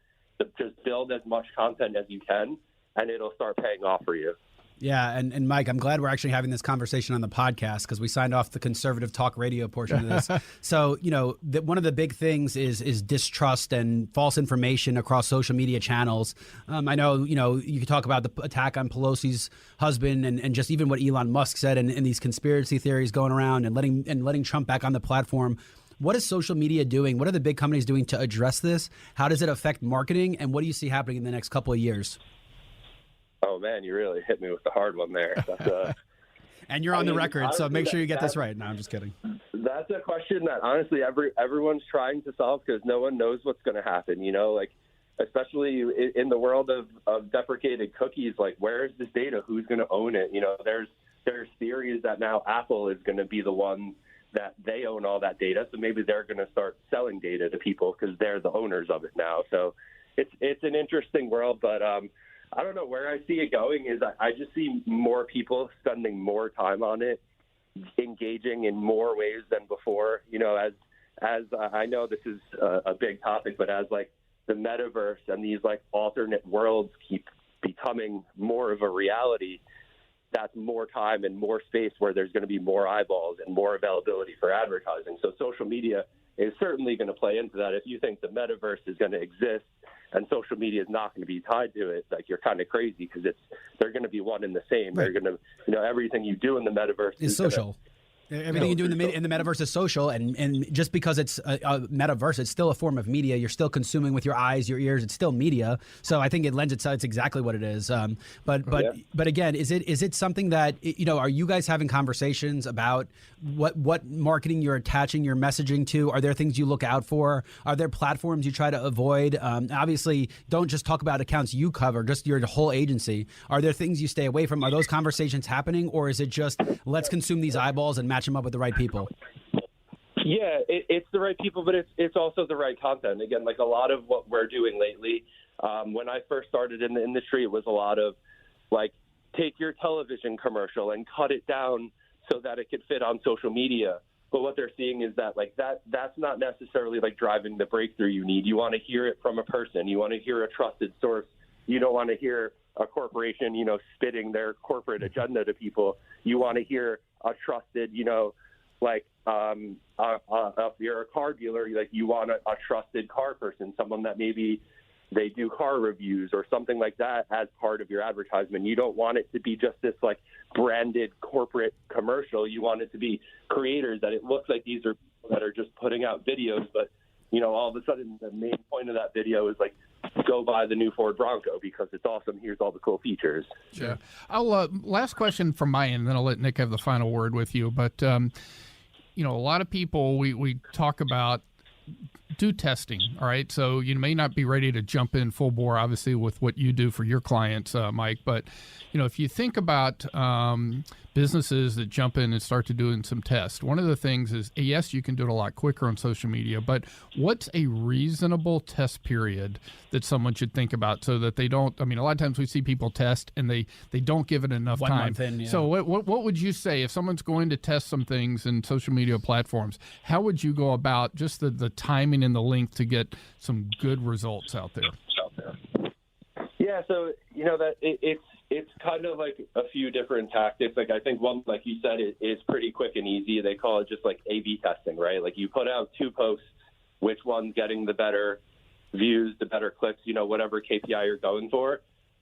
just build as much content as you can, and it'll start paying off for you. Yeah, and Mike, I'm glad we're actually having this conversation on the podcast because we signed off the conservative talk radio portion of this. So, one of the big things is distrust and false information across social media channels. I know, you could talk about the attack on Pelosi's husband and just even what Elon Musk said and these conspiracy theories going around and letting Trump back on the platform. What is social media doing? What are the big companies doing to address this? How does it affect marketing? And what do you see happening in the next couple of years? Oh, man, you really hit me with the hard one there. That's and you're on the record, so make sure you get this right. No, I'm just kidding. That's a question that, honestly, everyone's trying to solve because no one knows what's going to happen, especially in the world of deprecated cookies. Like, where is this data? Who's going to own it? There's theories that now Apple is going to be the one that they own all that data, so maybe they're going to start selling data to people because they're the owners of it now. So it's an interesting world, but I don't know where I see it going. Is I just see more people spending more time on it, engaging in more ways than before. As I know this is a big topic, but as like the metaverse and these like alternate worlds keep becoming more of a reality, that's more time and more space where there's going to be more eyeballs and more availability for advertising. So social media is certainly going to play into that. If you think the metaverse is going to exist and social media is not going to be tied to it, like, you're kind of crazy because they're going to be one and the same. Right. They're going to, everything you do in the metaverse is social. Everything you do in the metaverse is social, and just because it's a metaverse, it's still a form of media. You're still consuming with your eyes, your ears. It's still media. So I think it lends itself. It's exactly what it is. But again, is it something that are you guys having conversations about what marketing you're attaching your messaging to? Are there things you look out for? Are there platforms you try to avoid? Obviously, don't just talk about accounts you cover, just your whole agency. Are there things you stay away from? Are those conversations happening, or is it just let's consume these eyeballs and match them up with the right people? Yeah, it's the right people, but it's also the right content. Again, like a lot of what we're doing lately, when I first started in the industry, it was a lot of like, take your television commercial and cut it down so that it could fit on social media. But what they're seeing is that that's not necessarily like driving the breakthrough you need. You want to hear it from a person. You want to hear a trusted source. You don't want to hear a corporation, spitting their corporate agenda to people. You want to hear a trusted, if you're a car dealer, like, you want a trusted car person, someone that maybe they do car reviews or something like that as part of your advertisement. You don't want it to be just this like branded corporate commercial. You want it to be creators that it looks like these are people that are just putting out videos, but all of a sudden the main point of that video is like, go buy the new Ford Bronco because it's awesome. Here's all the cool features. Sure. I'll last question from my end, then I'll let Nick have the final word with you. But a lot of people we talk about do testing. All right, so you may not be ready to jump in full bore, obviously, with what you do for your clients, Mike. But if you think about businesses that jump in and start to doing some tests, one of the things is, yes, you can do it a lot quicker on social media, but what's a reasonable test period that someone should think about so that they don't? I mean, a lot of times we see people test and they don't give it enough 1 time. month in, yeah. So what would you say if someone's going to test some things in social media platforms? How would you go about just the timing and the length to get some good results out there? Yeah, so that it's kind of like a few different tactics. Like, I think one, like you said, is pretty quick and easy. They call it just like A/B testing, right? Like, you put out 2 posts, which one's getting the better views, the better clicks, whatever KPI you're going for,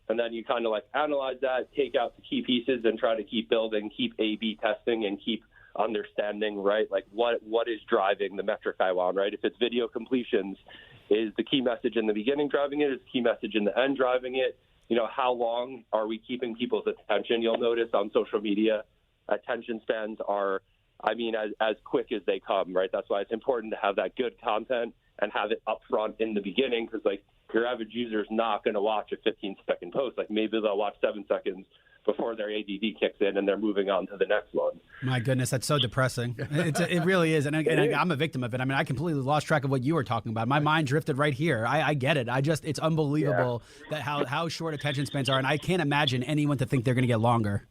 and then you kind of like analyze that, take out the key pieces, and try to keep building, keep A/B testing, and keep understanding, right? Like, what is driving the metric I want, right? If it's video completions, is the key message in the beginning driving it? Is the key message in the end driving it? How long are we keeping people's attention? You'll notice on social media, attention spans are, as quick as they come, right? That's why it's important to have that good content and have it up front in the beginning, because like, your average user is not going to watch a 15-second post. Like, maybe they'll watch 7 seconds before their ADD kicks in and they're moving on to the next one. My goodness, that's so depressing. It really is. And I'm a victim of it. I mean, I completely lost track of what you were talking about. My mind drifted right here. I get it. It's unbelievable that how short attention spans are. And I can't imagine anyone to think they're going to get longer.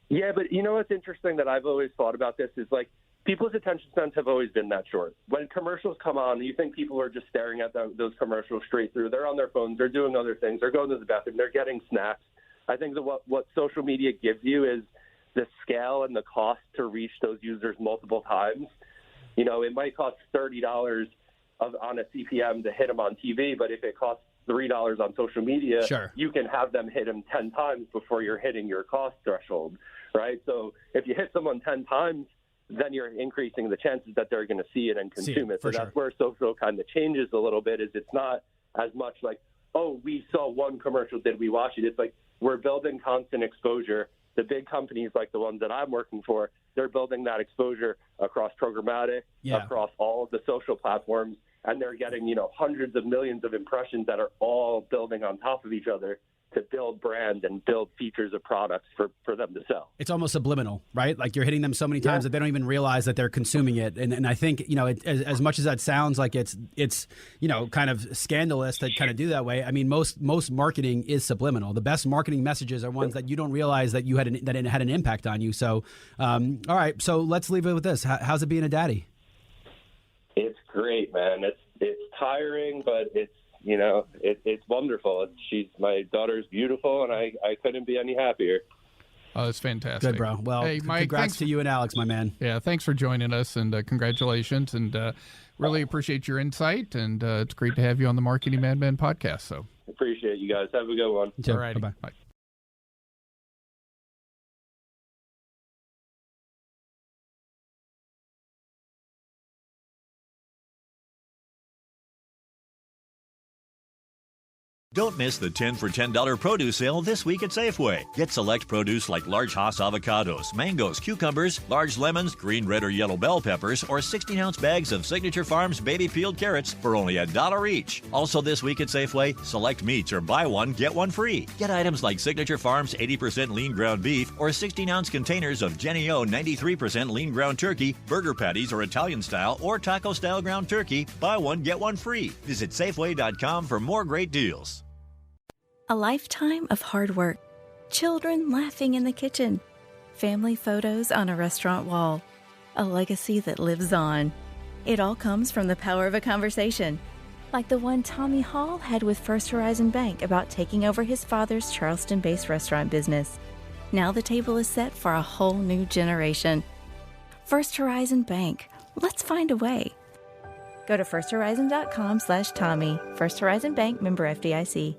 Yeah, but what's interesting that I've always thought about this is like, people's attention spans have always been that short. When commercials come on, you think people are just staring at those commercials straight through. They're on their phones. They're doing other things. They're going to the bathroom. They're getting snacks. I think that what social media gives you is the scale and the cost to reach those users multiple times. You know, it might cost $30 on a CPM to hit them on TV, but if it costs $3 on social media, sure, you can have them hit them 10 times before you're hitting your cost threshold, right? So if you hit someone 10 times, then you're increasing the chances that they're going to see it and consume it. So that's where social kind of changes a little bit, is it's not as much like, oh, we saw one commercial, did we watch it? It's like we're building constant exposure. The big companies like the ones that I'm working for, they're building that exposure across programmatic, across all of the social platforms, and they're getting, you know, hundreds of millions of impressions that are all building on top of each other to build brand and build features of products for them to sell. It's almost subliminal, right? Like you're hitting them so many times that they don't even realize that they're consuming it. And I think, you know, as much as that sounds like it's you know, kind of scandalous to kind of do that way. I mean, most marketing is subliminal. The best marketing messages are ones that you don't realize that that it had an impact on you. So, all right. So let's leave it with this. How's it being a daddy? It's great, man. It's tiring, but it's, you know, it's wonderful. My daughter's beautiful, and I couldn't be any happier. Oh, that's fantastic. Good, bro. Well, hey, Mike, congrats to you and Alex, my man. Yeah, thanks for joining us, and congratulations, and really appreciate your insight, and it's great to have you on the Marketing Madmen podcast. So appreciate you guys. Have a good one. All right. Bye. Bye. Don't miss the 10 for $10 produce sale this week at Safeway. Get select produce like large Hass avocados, mangoes, cucumbers, large lemons, green, red, or yellow bell peppers, or 16-ounce bags of Signature Farms baby peeled carrots for only $1 each. Also this week at Safeway, select meats or buy one, get one free. Get items like Signature Farms 80% lean ground beef or 16-ounce containers of Jenny O 93% lean ground turkey, burger patties or Italian style or taco style ground turkey. Buy one, get one free. Visit Safeway.com for more great deals. A lifetime of hard work, children laughing in the kitchen, family photos on a restaurant wall, a legacy that lives on. It all comes from the power of a conversation, like the one Tommy Hall had with First Horizon Bank about taking over his father's Charleston-based restaurant business. Now the table is set for a whole new generation. First Horizon Bank. Let's find a way. Go to firsthorizon.com/Tommy. First Horizon Bank, member FDIC.